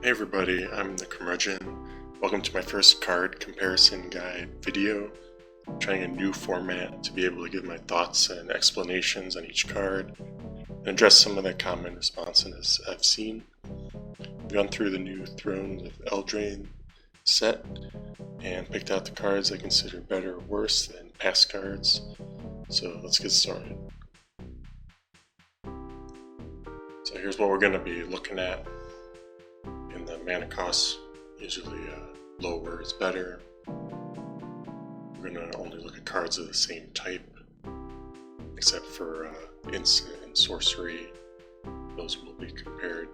Hey everybody, I'm the Curmudgeon. Welcome to my first card comparison guide video. I'm trying a new format to be able to give my thoughts and explanations on each card and address some of the common responses I've seen. I've gone through the new Throne of Eldraine set and picked out the cards I consider better or worse than past cards. So let's get started. So here's what we're going to be looking at. In the mana cost, usually lower is better. We're going to only look at cards of the same type, except for instant and sorcery. Those will be compared.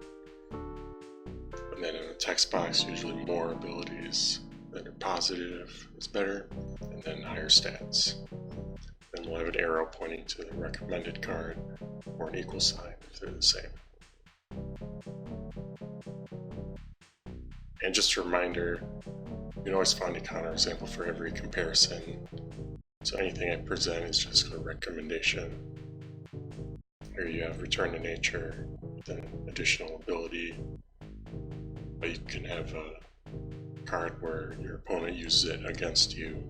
And then in the text box, usually more abilities that are positive is better, and then higher stats. Then we'll have an arrow pointing to the recommended card, or an equal sign if they're the same. And just a reminder, you can always find a counterexample for every comparison. So anything I present is just a recommendation. Here you have Return to Nature with an additional ability. But you can have a card where your opponent uses it against you.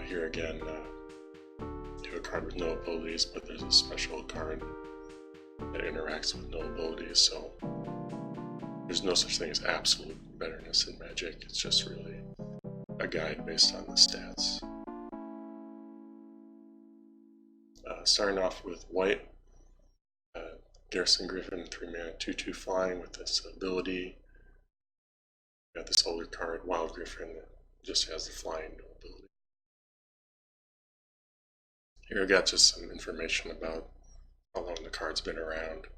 Here again, you have a card with no abilities, but there's a special card that interacts with no abilities, so there's no such thing as absolute betterness in Magic. It's just really a guide based on the stats. Starting off with white, Garrison Griffin, 3-mana, 2/2 flying with this ability. Got this older card, Wild Griffin, that just has the flying, no ability. Here I got just some information about how long the card's been around,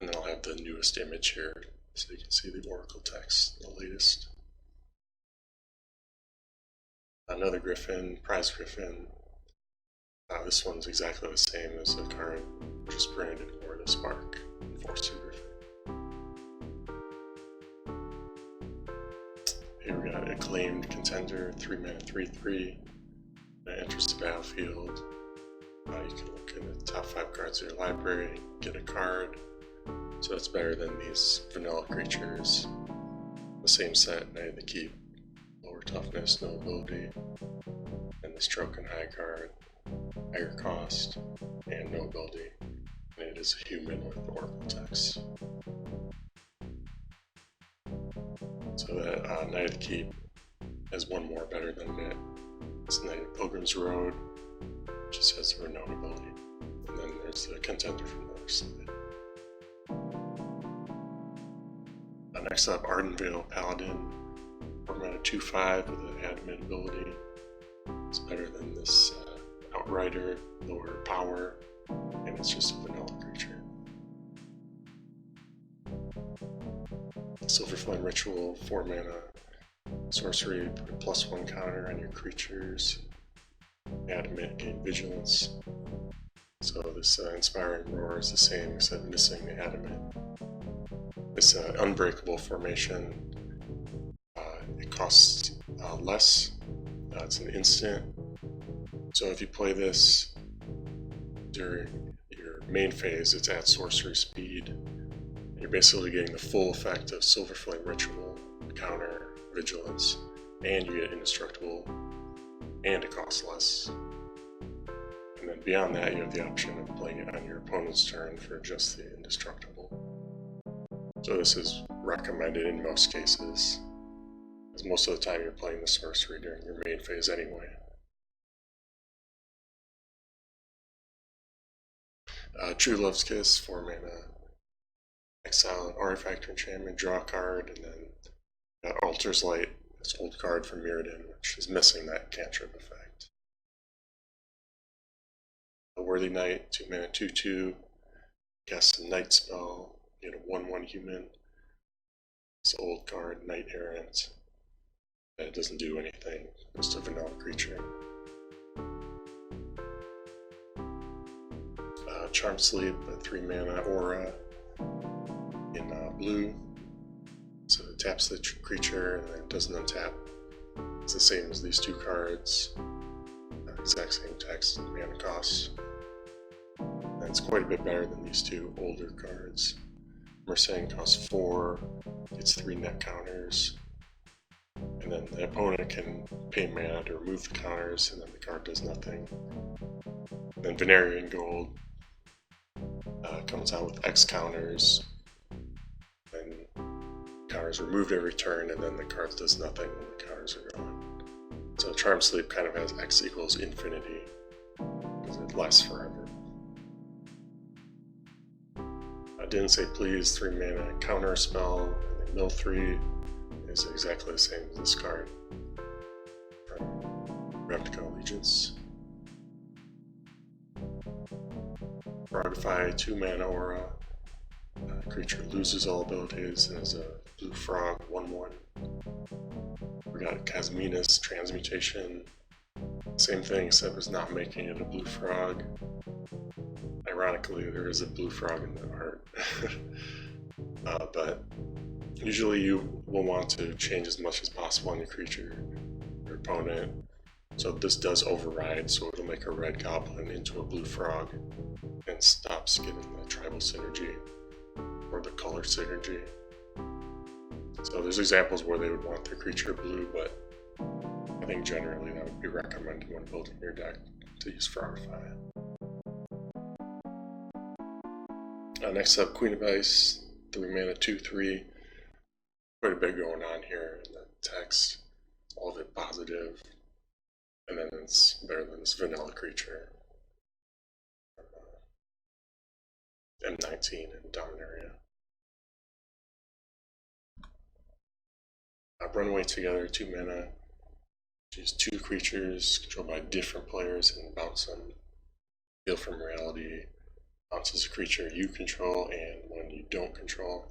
and then I'll have the newest image here so you can see the Oracle text, the latest. Another Griffin, Prize Griffin. This one's exactly the same as the card just printed in War of the Spark, Enforcer Griffin. Here we got Acclaimed Contender, 3-mana, 3/3. That enters the battlefield. You can look in the top 5 cards of your library, get a card. So it's better than these vanilla creatures. The same set, Knight of the Keep, lower toughness, no ability, and the Stroke and High card, higher cost, and no ability. And it is a human with Oracle text. So that Knight of the Keep has one more better than it. It's Knight of Pilgrim's Road, just has the Renown ability. And then there's the Contender from the other side. Next up, Ardenvale Paladin, 4-mana, 2/5 with an adamant ability. It's better than this Outrider, lower power, and it's just a vanilla creature. Silverflame Ritual, 4-mana, sorcery, put a +1 counter on your creatures. Adamant, gain vigilance. So this Inspiring Roar is the same except missing the adamant. It's an unbreakable formation. It costs less. It's an instant. So if you play this during your main phase, it's at sorcery speed. You're basically getting the full effect of Silverflame Ritual, counter, vigilance, and you get indestructible, and it costs less. And then beyond that, you have the option of playing it on your opponent's turn for just the indestructible. So this is recommended in most cases, because most of the time you're playing the sorcery during your main phase anyway. True Love's Kiss, 4-mana, exile an artifact or enchantment, draw a card, and then got Altar's Light, this old card from Mirrodin, which is missing that cantrip effect. A Worthy Knight, 2-mana, 2/2, cast a Night spell. Get a 1/1 human. This old card, Knight Errant. It doesn't do anything, just a vanilla creature. Charm Sleep, a 3-mana aura in blue. So it taps the creature and then it doesn't untap. It's the same as these two cards. Exact same text and mana cost. And it's quite a bit better than these two older cards. Mersenne costs 4, gets 3 net counters, and then the opponent can pay mana to remove the counters, and then the card does nothing. And then Venerian Gold comes out with X counters, and counters removed every turn, and then the card does nothing when the counters are gone. So Charm Sleep kind of has X equals infinity, because it lasts forever. I didn't say please, 3 mana counter spell, and then mill 3 is exactly the same as this card from Ravnica Allegiance. Frogify, 2 mana aura. Creature loses all abilities and is a blue frog, 1/1. We got Casmina's Transmutation. Same thing, except it's not making it a blue frog. Ironically, there is a blue frog in the art. But usually you will want to change as much as possible on your creature, your opponent. So this does override, so it'll make a red goblin into a blue frog and stops getting the tribal synergy or the color synergy. So there's examples where they would want their creature blue, but I think generally that would be recommended when building your deck to use Frogify. Next up, Queen of Ice, 3 mana, 2/3. Quite a bit going on here in the text. All of it positive. And then it's better than this vanilla creature. M19 and Dominaria. Runaway Together, 2 mana. Choose 2 creatures controlled by different players and bounce them. Heal from Reality. Bounces a creature you control and one you don't control.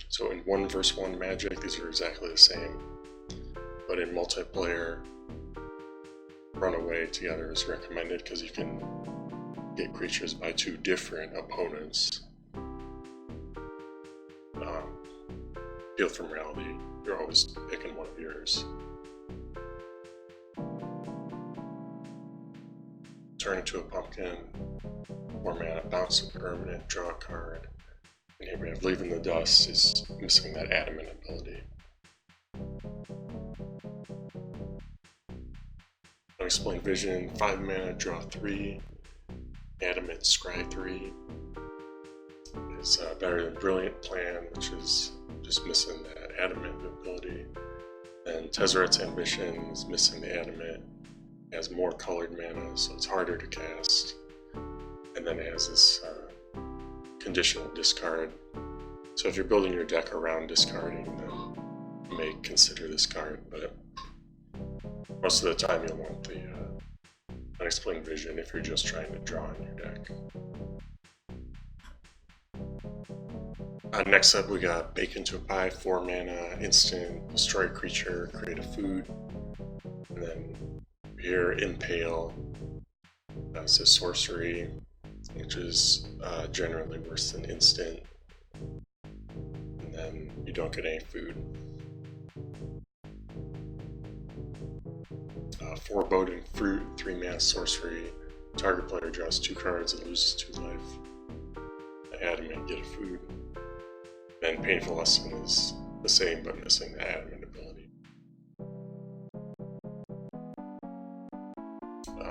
So in 1 versus 1 Magic, these are exactly the same. But in multiplayer, Runaway Together is recommended because you can get creatures by 2 different opponents. Heal from Reality, you're always picking one of yours. Turn into a pumpkin, 4 mana, bounce a permanent, draw a card. And here we have Leaving the Dust is missing that adamant ability. Unexplained Vision, 5 mana, draw 3. Adamant Scry 3 is better than Brilliant Plan, which is just missing that adamant ability. And Tezzeret's Ambition is missing the adamant. It has more colored mana, so it's harder to cast. And then it has this conditional discard. So if you're building your deck around discarding, then you may consider this card, but most of the time you'll want the Unexplained Vision if you're just trying to draw in your deck. Next up we got Bake Into a Pie, 4 mana, instant, destroy a creature, create a food. And then here Impale, that's a sorcery, which is generally worse than instant. And then you don't get any food. Foreboding Fruit, 3 mana sorcery. Target player draws 2 cards and loses 2 life. Adamant, get a food. And Painful Lesson is the same but missing the adamant ability.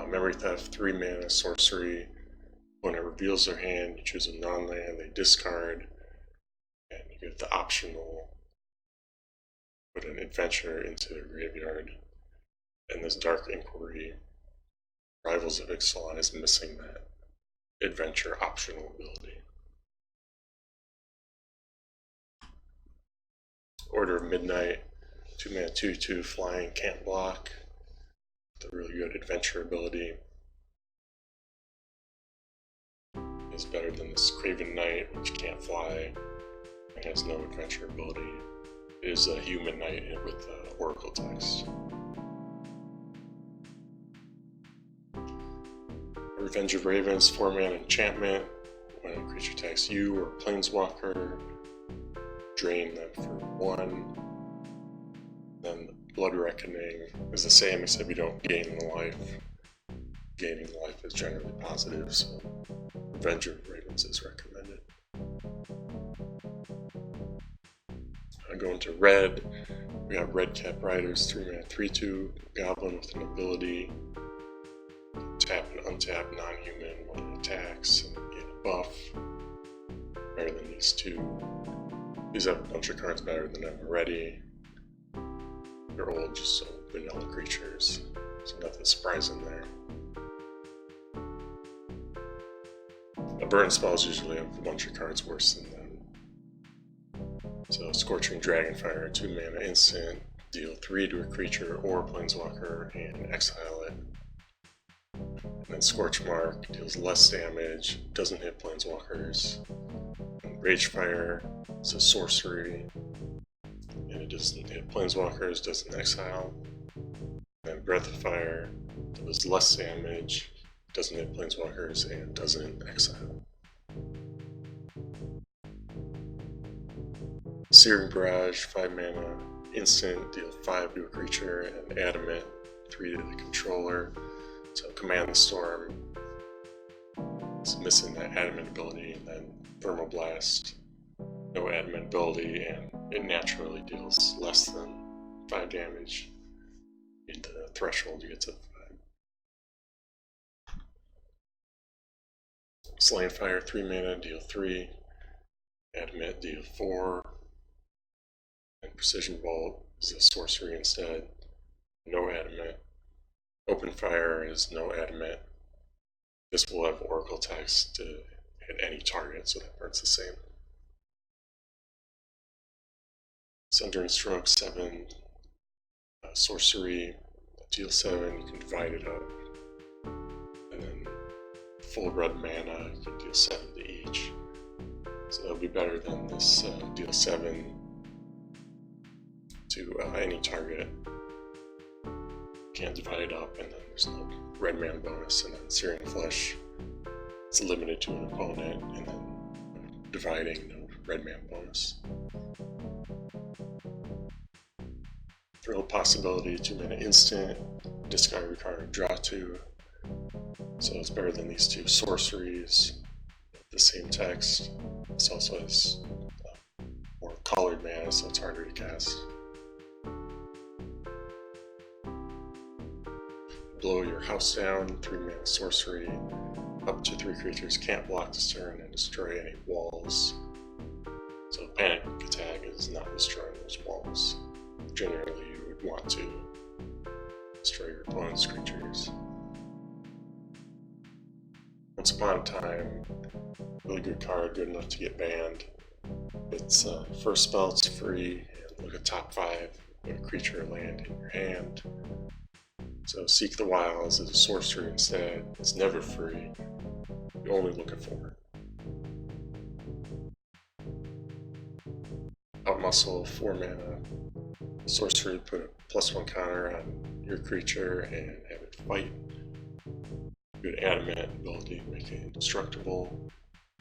Memory Theft, 3 mana sorcery. When it reveals their hand, you choose a non-land, they discard, and you get the optional put an adventure into the graveyard. And this Dark Inquiry, Rivals of Ixalan, is missing that adventure optional ability. Order of Midnight, 2 mana, 2/2, flying, can't block. The really good adventure ability is better than this Craven Knight, which can't fly and has no adventure ability. It is a human knight with Oracle text. Revenge of Ravens, 4 mana enchantment. When a creature attacks you or Planeswalker, drain them for 1. Then Blood Reckoning is the same, except you don't gain the life. Gaining the life is generally positive, so Revenge of Ravens is recommended. Going to red, we have Red Cap Riders, 3 mana 3/2, Goblin with an ability. Tap and untap non-human when it attacks and get a buff. Better than these two. These have a bunch of cards better than them already. They're old, just so vanilla creatures, so nothing surprising there. The burn spells usually have a bunch of cards worse than them. So Scorching Dragonfire, 2 mana instant, deal 3 to a creature or planeswalker and exile it. And then Scorchmark deals less damage, doesn't hit planeswalkers. And Ragefire is a sorcery, and it doesn't hit planeswalkers, doesn't exile. And Breath of Fire does less damage, doesn't hit planeswalkers, and doesn't exile. Searing Barrage, 5 mana, instant, deal 5 to a creature, and Adamant, 3 to the controller. So Command the Storm, it's missing that Adamant ability, and then Thermal Blast, no Adamant ability, and it naturally deals less than 5 damage. You hit the threshold, you get to 5. Slain Fire, 3 mana, deal 3, Adamant, deal 4. And Precision Bolt is a sorcery instead, no Adamant. Open Fire is no Adamant. This will have Oracle text to hit any target, so that part's the same. Sundering Stroke, 7, sorcery, deal 7, you can divide it up. And then full red mana, you can deal 7 to each. So that'll be better than this deal 7 to any target. Can't divide it up, and then there's no red mana bonus, and then Searing Flesh, it's limited to an opponent, and then dividing, no red mana bonus. Thrill Possibility, 2 mana instant, discard a card, draw 2. So it's better than these two sorceries, the same text. This also has more colored mana, so it's harder to cast. Blow Your House Down, 3 mana sorcery, up to 3 creatures can't block this turn and destroy any walls. So Panic Attack is not destroying those walls. Generally you would want to destroy your opponent's creatures. Once Upon a Time, really good card, good enough to get banned. It's first spell, it's free, and look at top 5, put a creature or land in your hand. So Seek the Wilds is a sorcery instead. It's never free. You only look at 4. Outmuscle, 4 mana. Sorcery, put a +1 counter on your creature and have it fight. Good Adamant ability, make it indestructible.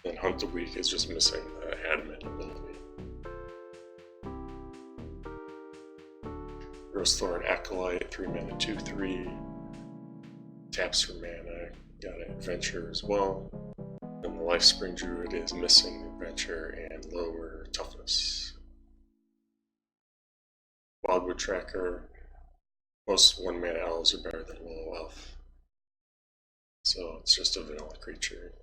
Then Hunt the Weak is just missing the Adamant ability. Rosethorn Acolyte, 3 mana 2/3. Taps for mana, got an adventure as well. And the Lifespring Druid is missing adventure and lower toughness. Wildwood Tracker, most 1 mana elves are better than Willow Elf. So it's just a vanilla creature.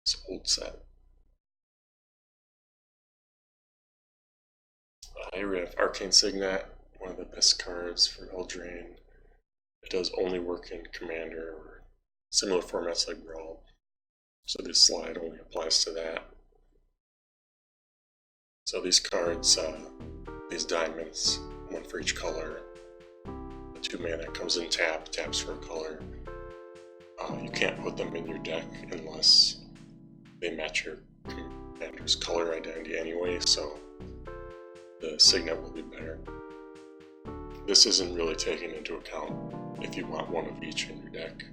It's an old set. Here we have Arcane Signet, one of the best cards from Eldraine. It does only work in Commander or similar formats like Brawl. So this slide only applies to that. So these cards, these diamonds, 1 for each color. The 2 mana comes in taps for a color. You can't put them in your deck unless they match your commander's color identity anyway, so the Signet will be better. This isn't really taken into account if you want 1 of each in your deck.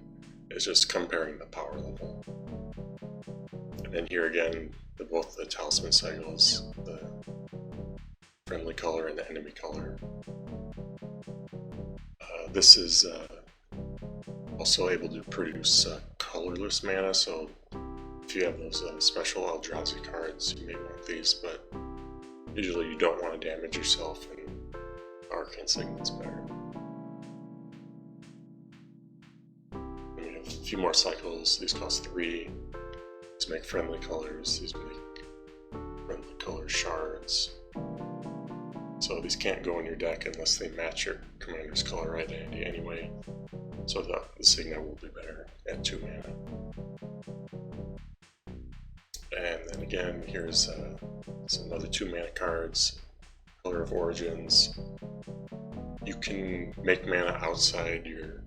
It's just comparing the power level. And then here again, both the Talisman Cycles, the friendly color and the enemy color. This is also able to produce colorless mana, so if you have those special Eldrazi cards, you may want these, but Usually you don't want to damage yourself, and Arcane Signet's better. And we have a few more cycles. These cost 3. These make friendly colors. These make friendly color shards. So these can't go in your deck unless they match your commander's color identity anyway. So the Signet will be better at 2 mana. And then again, here's some other 2 mana cards. Color of Origins. You can make mana outside your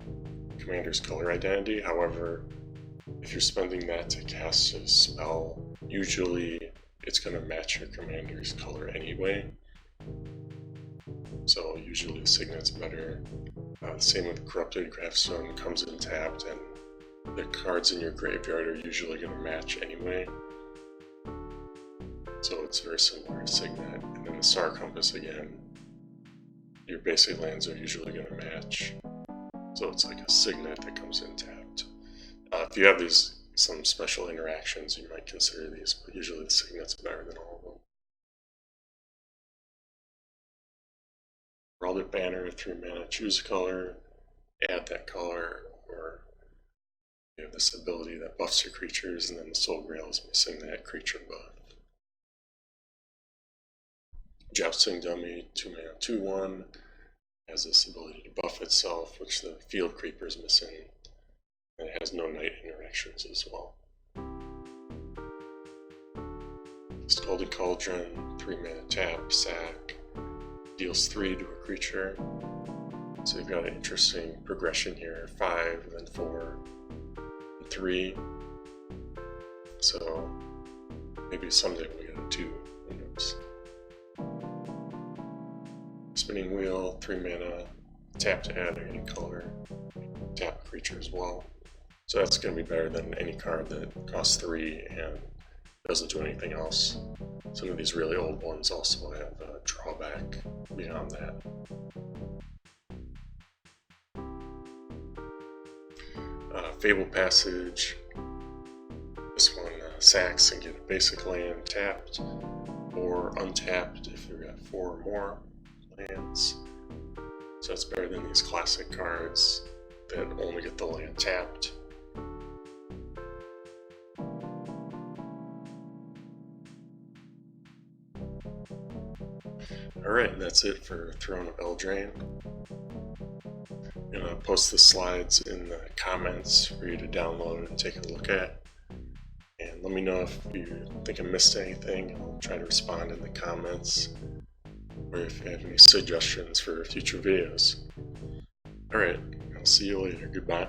commander's color identity. However, if you're spending that to cast a spell, usually it's going to match your commander's color anyway. So usually the Signet's better. Same with Corrupted Graftstone, comes in tapped, and the cards in your graveyard are usually going to match anyway. So it's very similar to Signet. And then the Star Compass again, your basic lands are usually going to match. So it's like a Signet that comes in tapped. If you have some special interactions, you might consider these, but usually the Signet's better than all of them. Heraldic Banner, 3 mana, choose a color, add that color, or you have this ability that buffs your creatures, and then the Soul Grail is missing that creature buff. Jousting Dummy, 2 mana, 2/1, has this ability to buff itself, which the Field Creeper is missing, and it has no night interactions as well. Scalding Cauldron, 3 mana, tap, sack, deals 3 to a creature. So you've got an interesting progression here, 5, then 4, and 3. So maybe someday we'll get a 2, who knows. Spinning Wheel, 3 mana, tap to add any color, tap creature as well. So that's going to be better than any card that costs 3 and doesn't do anything else. Some of these really old ones also have a drawback beyond that. Fable Passage. This one sacks and get a basic land tapped or untapped if you've got 4 or more lands. So it's better than these classic cards that only get the land tapped. Alright, that's it for Throne of Eldraine. I'm going to post the slides in the comments for you to download and take a look at. And let me know if you think I missed anything. I'll try to respond in the comments, or if you have any suggestions for future videos. Alright, I'll see you later. Goodbye.